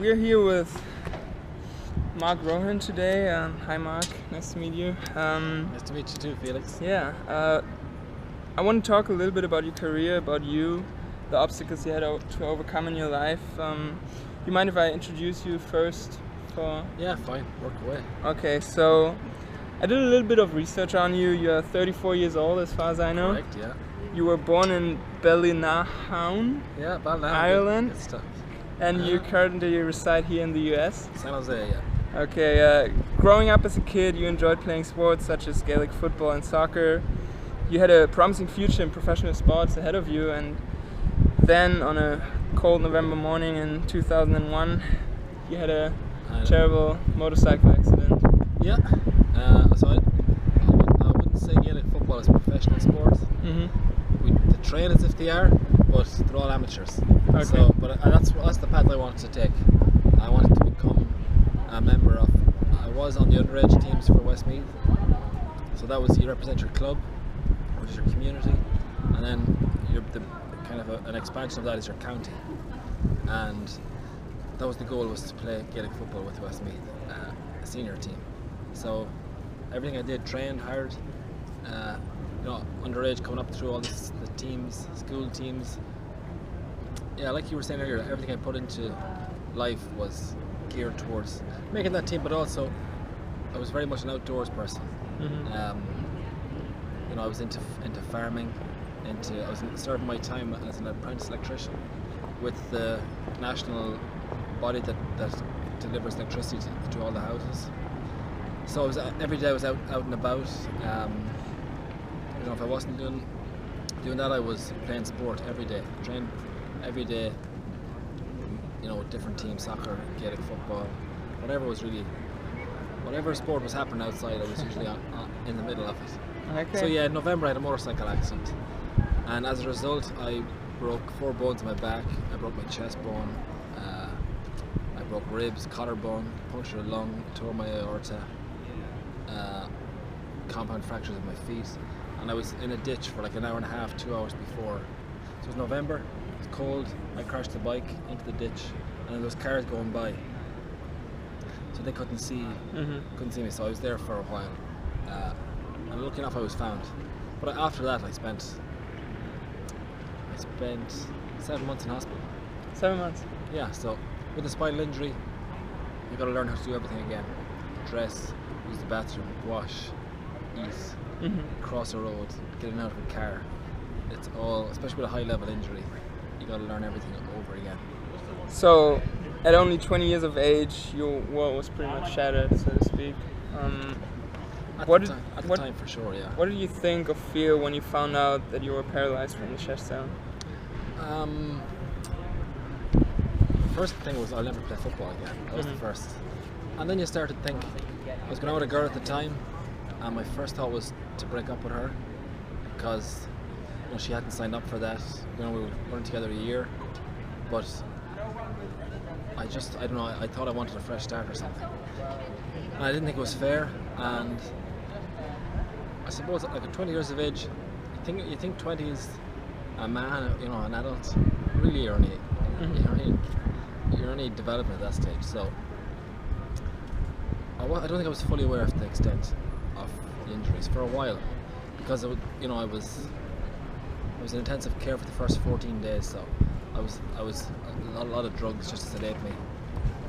we're here with Rohan today. Hi Mark, nice to meet you. Nice to meet you too, Felix. Yeah, I want to talk a little bit about your career, about you, the obstacles you had to overcome in your life. You mind if I introduce you first? Yeah, fine, work away. Okay, so I did a little bit of research on you. You're 34 years old as far as I know. Correct, yeah. You were born in Ballynahown, Yeah, Ballynahown, Ireland. good stuff. And you currently reside here in the US? San Jose, yeah. Okay, growing up as a kid, you enjoyed playing sports such as Gaelic football and soccer. You had a promising future in professional sports ahead of you, and then on a cold November morning in 2001, you had a terrible motorcycle accident. Yeah, so I wouldn't say Gaelic football is a professional sport. They train as if they are, but they're all amateurs. Okay. So, but that's the path I wanted to take. I wanted to become a member of. I was on the underage teams for Westmeath, so that was you represent your club, which is your community, and then an expansion of that is your county, and that was the goal, was to play Gaelic football with Westmeath, a senior team. So everything I did, trained hard, underage, coming up through all the teams, school teams. Yeah, like you were saying earlier, everything I put into life was geared towards making that team, but also I was very much an outdoors person. I was into farming, I was serving my time as an apprentice electrician with the national body that delivers electricity to all the houses. So I was every day I was out and about. If I wasn't doing that, I was playing sport every day, trained every day. Different teams, soccer, Gaelic football, whatever sport was happening outside, I was usually in the middle of it. Okay. So yeah, in November I had a motorcycle accident, and as a result I broke 4 bones in my back. I broke my chest bone, I broke ribs, collarbone, punctured a lung, tore my aorta, compound fractures of my feet, and I was in a ditch for like an hour and a half, 2 hours before. So it was November, it was cold, I crashed the bike into the ditch, and there was cars going by, so they couldn't see me, so I was there for a while, and lucky enough I was found. But after that I spent 7 months in hospital. 7 months? Yeah, so with a spinal injury, you've got to learn how to do everything again. Dress, use the bathroom, wash, eat, cross a road, get in and out of a car. It's all, especially with a high level injury, you got to learn everything over again. So, at only 20 years of age, your world was pretty much shattered, so to speak. At the time, for sure, yeah. What did you think or feel when you found out that you were paralyzed from the chest down? First thing was, I'll never play football again. That was the first. And then you start to think, I was going out with a girl at the time, and my first thought was to break up with her, because she hadn't signed up for that. We were running together a year, but I don't know, I thought I wanted a fresh start or something. And I didn't think it was fair, and I suppose like at 20 years of age, you think 20 is a man, an adult. Really, you're only developing at that stage. So I don't think I was fully aware of the extent of the injuries for a while, because I was in intensive care for the first 14 days. So I was a lot of drugs just to sedate me,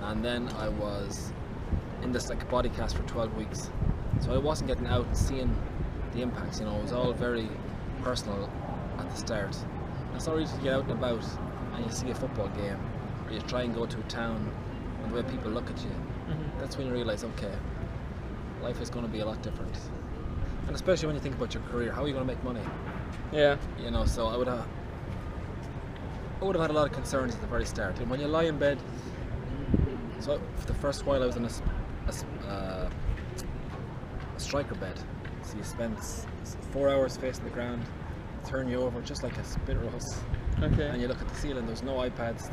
and then I was in this like body cast for 12 weeks. So I wasn't getting out and seeing the impacts. It was all very personal at the start. It's not easy to get out and about and you see a football game, or you try and go to a town, and the way people look at you, that's when you realise, okay, life is going to be a lot different. And especially when you think about your career, how are you going to make money? Yeah. So I would have had a lot of concerns at the very start. And when you lie in bed, so for the first while I was in a striker bed. So you spend 4 hours facing the ground, turn you over just like a spit roast. Okay. And you look at the ceiling, there's no iPads,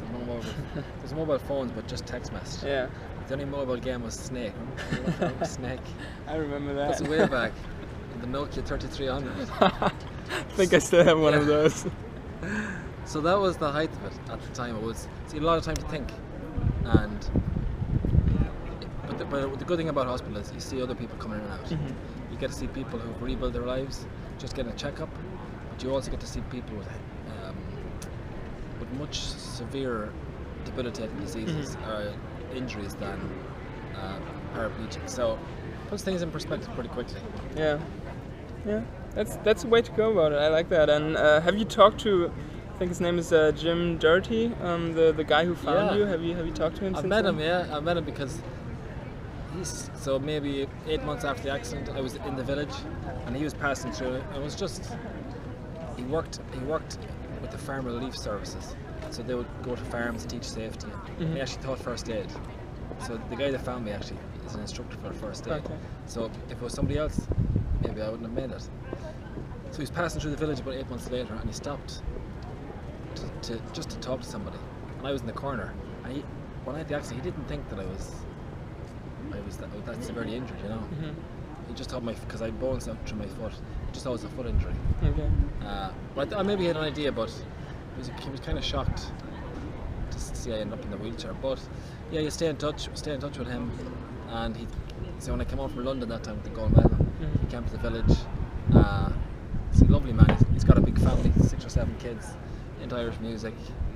there's mobile phones, but just text message. Yeah. The only mobile game was Snake. Remember Snake? I remember that. That's way back. The Nokia 3300. I think I still have one of those. So that was the height of it at the time. It was, so you had a lot of time to think. And but the good thing about hospital is you see other people coming in and out. You get to see people who've rebuilt their lives just getting a checkup, but you also get to see people with much severe debilitating diseases or injuries than paraplegic. So puts things in perspective pretty quickly. Yeah, that's the way to go about it. I like that. And have you talked to? I think his name is Jim Doherty, the guy who found you. Have you talked to him? I've met him. Yeah, I've met him because so maybe 8 months after the accident, I was in the village, and he was passing through. It was just he worked with the farm relief services, so they would go to farms and teach safety. And he actually taught first aid. So the guy that found me actually is an instructor for first aid. Okay. So if it was somebody else, maybe I wouldn't have made it. So he was passing through the village about 8 months later, and he stopped to talk to somebody, and I was in the corner. And when I had the accident, he didn't think that I was that severely injured, you know. He just thought because I had bones out through my foot. He just thought it was a foot injury. Okay. But I maybe had an idea, but he was kind of shocked to see I ended up in the wheelchair. But yeah, you stay in touch with him, and so when I came home from London that time with the gold medal, he came to the village. He's a lovely man. He's got a big family, 6 or 7 kids, into Irish music.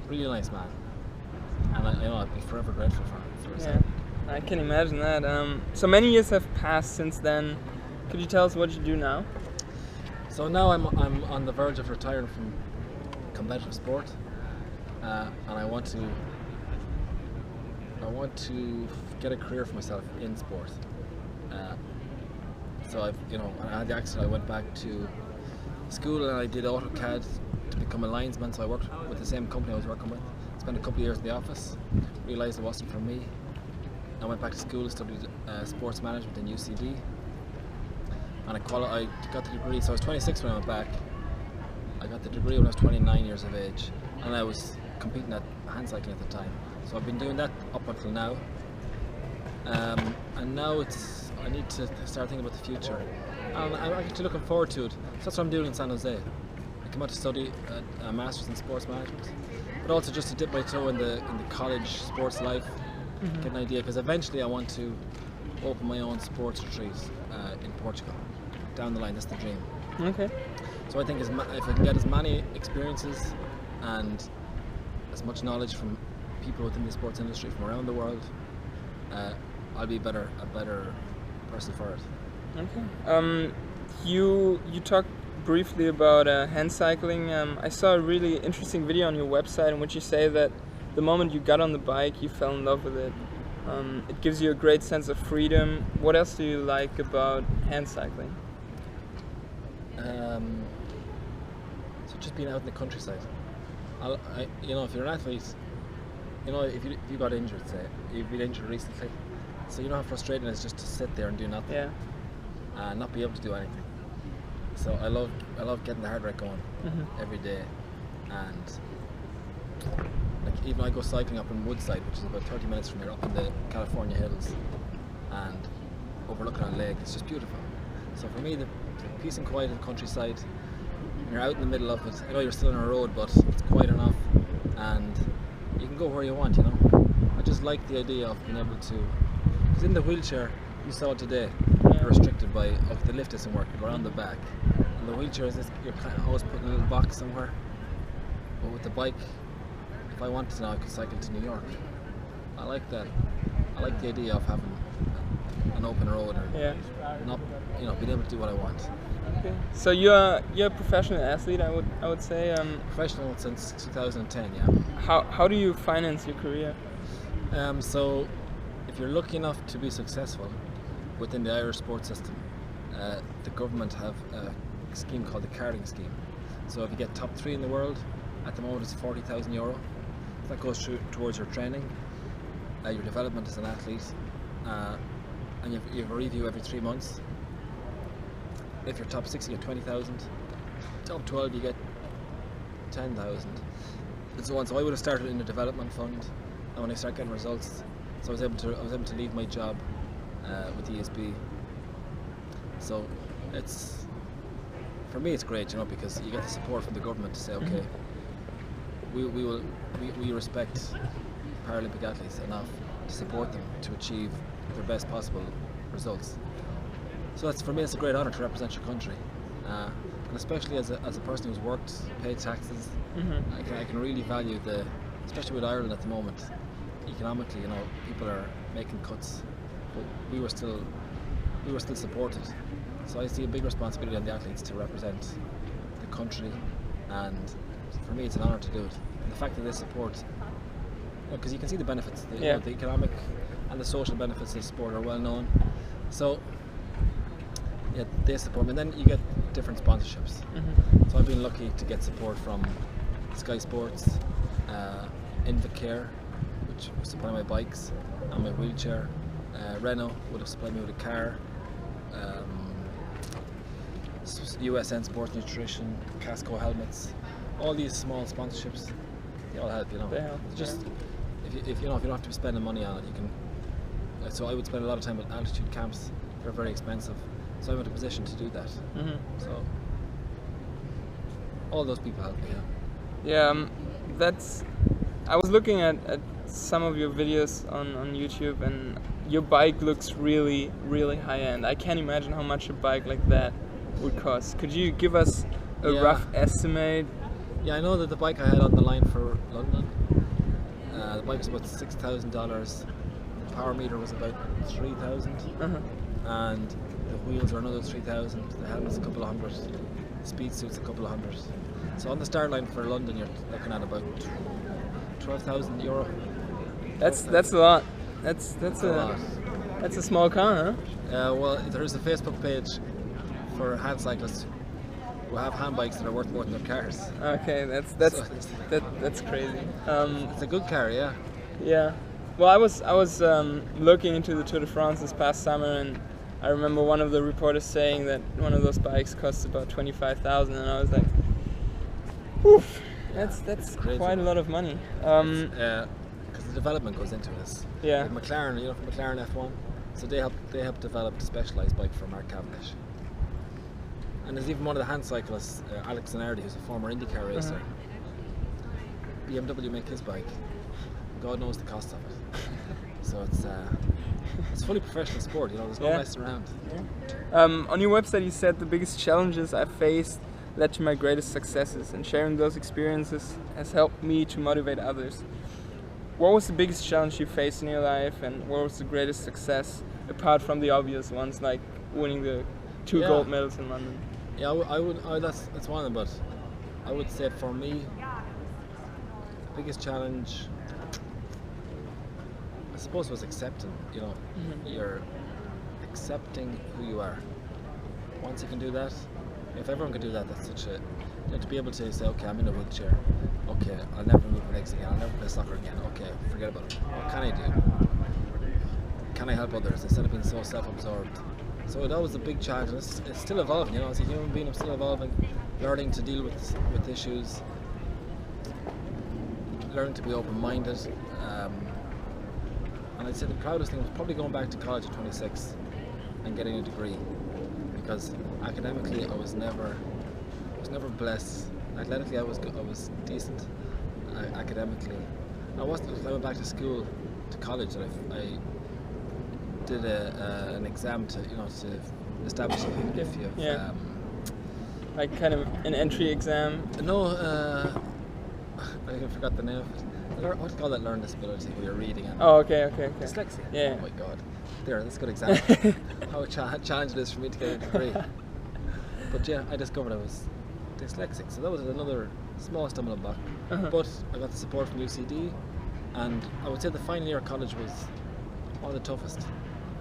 Really nice man, and I'd be forever grateful for his help. I can imagine that. So many years have passed since then. Could you tell us what you do now? So now I'm on the verge of retiring from competitive sport, and I want to get a career for myself in sport. So when I had the accident, I went back to school and I did AutoCAD to become a linesman. So I worked with the same company I was working with. Spent a couple of years in the office. Realised it wasn't for me. I went back to school, studied sports management in UCD, and I got the degree. So I was 26 when I went back. I got the degree when I was 29 years of age, and I was competing at hand cycling at the time. So I've been doing that up until now, and now I need to start thinking about the future, and I'm actually looking forward to it. So that's what I'm doing in San Jose. I came out to study a master's in sports management, but also just to dip my toe in the college sports life. Get an idea, because eventually I want to open my own sports retreat in Portugal. Down the line, that's the dream. Okay. So I think if I can get as many experiences and as much knowledge from people within the sports industry from around the world, I'll be a better person for it. Okay. You talked briefly about hand cycling. I saw a really interesting video on your website in which you say that the moment you got on the bike, you fell in love with it. It gives you a great sense of freedom. What else do you like about hand cycling? So just being out in the countryside. If you're an athlete, if you got injured, say you've been injured recently, so you know how frustrating it is just to sit there and do nothing, and not be able to do anything. So I love getting the heart rate going every day, and even I go cycling up in Woodside, which is about 30 minutes from here, up in the California hills, and overlooking a lake. It's just beautiful. So for me, the peace and quiet of the countryside, you're out in the middle of it. I know you're still on a road, but it's quiet enough, and you can go where you want. I just like the idea of being able to. Because in the wheelchair, you saw it today, you're restricted by the lift isn't working around the back, and the wheelchair is you're kind of always put in a little box somewhere. But with the bike, if I wanted to now, I could cycle to New York. I like that. I like the idea of having an open road and not, being able to do what I want. Okay. So you're a professional athlete, I would say. Professional since 2010, yeah. How do you finance your career? So if you're lucky enough to be successful within the Irish sports system, the government have a scheme called the carding scheme. So if you get top 3 in the world, at the moment it's €40,000. That goes towards your training, your development as an athlete, and you have a review every 3 months. If you're top 6, you get 20,000. Top 12, you get 10,000, and so on. So I would have started in the development fund, and when I start getting results, so I was able to leave my job with the ESB. So for me it's great, because you get the support from the government to say, okay, we respect Paralympic athletes enough to support them to achieve their best possible results. So that's, for me, it's a great honour to represent your country, and especially as a person who's worked, paid taxes. I can really value especially with Ireland at the moment, economically, you know, people are making cuts, but we were still supported. So I see a big responsibility on the athletes to represent the country, and for me it's an honour to do it. And the fact that they support, because you can see the benefits, you know, the economic and the social benefits of sport are well known. So yeah, they support me, and then you get different sponsorships. So I've been lucky to get support from Sky Sports, Invacare, which supply my bikes and my wheelchair. Renault would have supplied me with a car. USN Sports Nutrition, Casco helmets, all these small sponsorships, they all help, you know. They help. Just if you don't have to be spending money on it, you can. So I would spend a lot of time at altitude camps. They're very expensive, so I'm in a position to do that. So all those people help me. Yeah, I was looking at some of your videos on YouTube, and your bike looks really, really high end. I can't imagine how much a bike like that would cost. Could you give us a rough estimate? Yeah, I know that the bike I had on the line for London, the bike was about $6,000. The power meter was about 3,000, and the wheels are another 3,000. The helmet's a couple of hundred. The speed suit's a couple of hundred. So on the start line for London, you're looking at about €12,000. That's a lot. That's a lot. That's a small car, huh? Well, there is a Facebook page for hand cyclists who have hand bikes that are worth more than their cars. Okay, that's crazy. It's a good car, yeah. Yeah. Well, I was looking into the Tour de France this past summer, and I remember one of the reporters saying that one of those bikes costs about 25,000, and I was like, "Oof, that's quite a lot of money." Because the development goes into this. Yeah. Like McLaren, you know, from McLaren F1, so they help develop a specialised bike for Mark Cavendish. And there's even one of the hand cyclists, Alex Zanardi, who's a former IndyCar racer. BMW make his bike. God knows the cost of it. So it's fully professional sport. You know, there's no messing around. On your website, you said the biggest challenges I faced led to my greatest successes, and sharing those experiences has helped me to motivate others. What was the biggest challenge you faced in your life, and what was the greatest success, apart from the obvious ones like winning the 2 gold medals in London? Yeah, that's one of them, but I would say for me, the biggest challenge, I suppose, was accepting, you know, you're accepting who you are. Once you can do that, if everyone could do that, that's such a, you know, to be able to say, okay, I'm in a wheelchair, okay, I'll never move my legs again, I'll never play soccer again, okay, forget about it. What can I do? Can I help others instead of being so self-absorbed? So that was a big challenge, and it's still evolving, you know, as a human being I'm still evolving, learning to deal with issues, learning to be open-minded, and I'd say the proudest thing was probably going back to college at 26 and getting a degree, because academically I was never blessed. Athletically I was decent, academically. I wasn't until I went back to school, to college, that I did an exam to establish if you like kind of an entry exam. No, I forgot the name of it. What do you call that learning disability where you're reading and okay. dyslexia. Yeah. Oh my god. That's a good example. How challenge it is for me to get a degree. But yeah, I discovered I was dyslexic, so that was another small stumbling block. But I got the support from UCD, and I would say the final year of college was one of the toughest.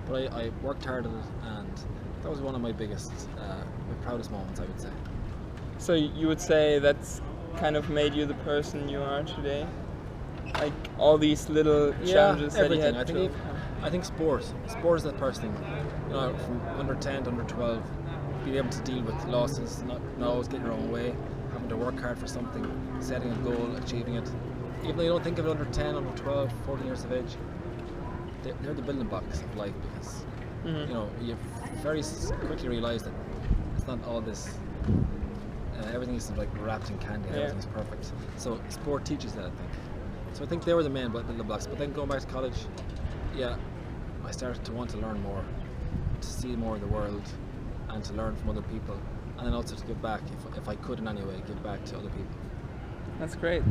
But I worked hard at it, and that was one of my biggest, my proudest moments, I would say. So you would say that's kind of made you the person you are today? Like all these little challenges that you had to... I think sport is that first thing. You know, from under 10 to under 12, being able to deal with losses, not always getting your own way, having to work hard for something, setting a goal, achieving it. Even though you don't think of it under 10, under 12, 14 years of age, they're the building blocks of life, because you know, you very quickly realise that it's not all this. Everything is like wrapped in candy. Everything's perfect. So sport teaches that, I think. So I think they were the main building blocks. But then going back to college, yeah, I started to want to learn more, to see more of the world, and to learn from other people, and then also to give back, if I could in any way, give back to other people. That's great.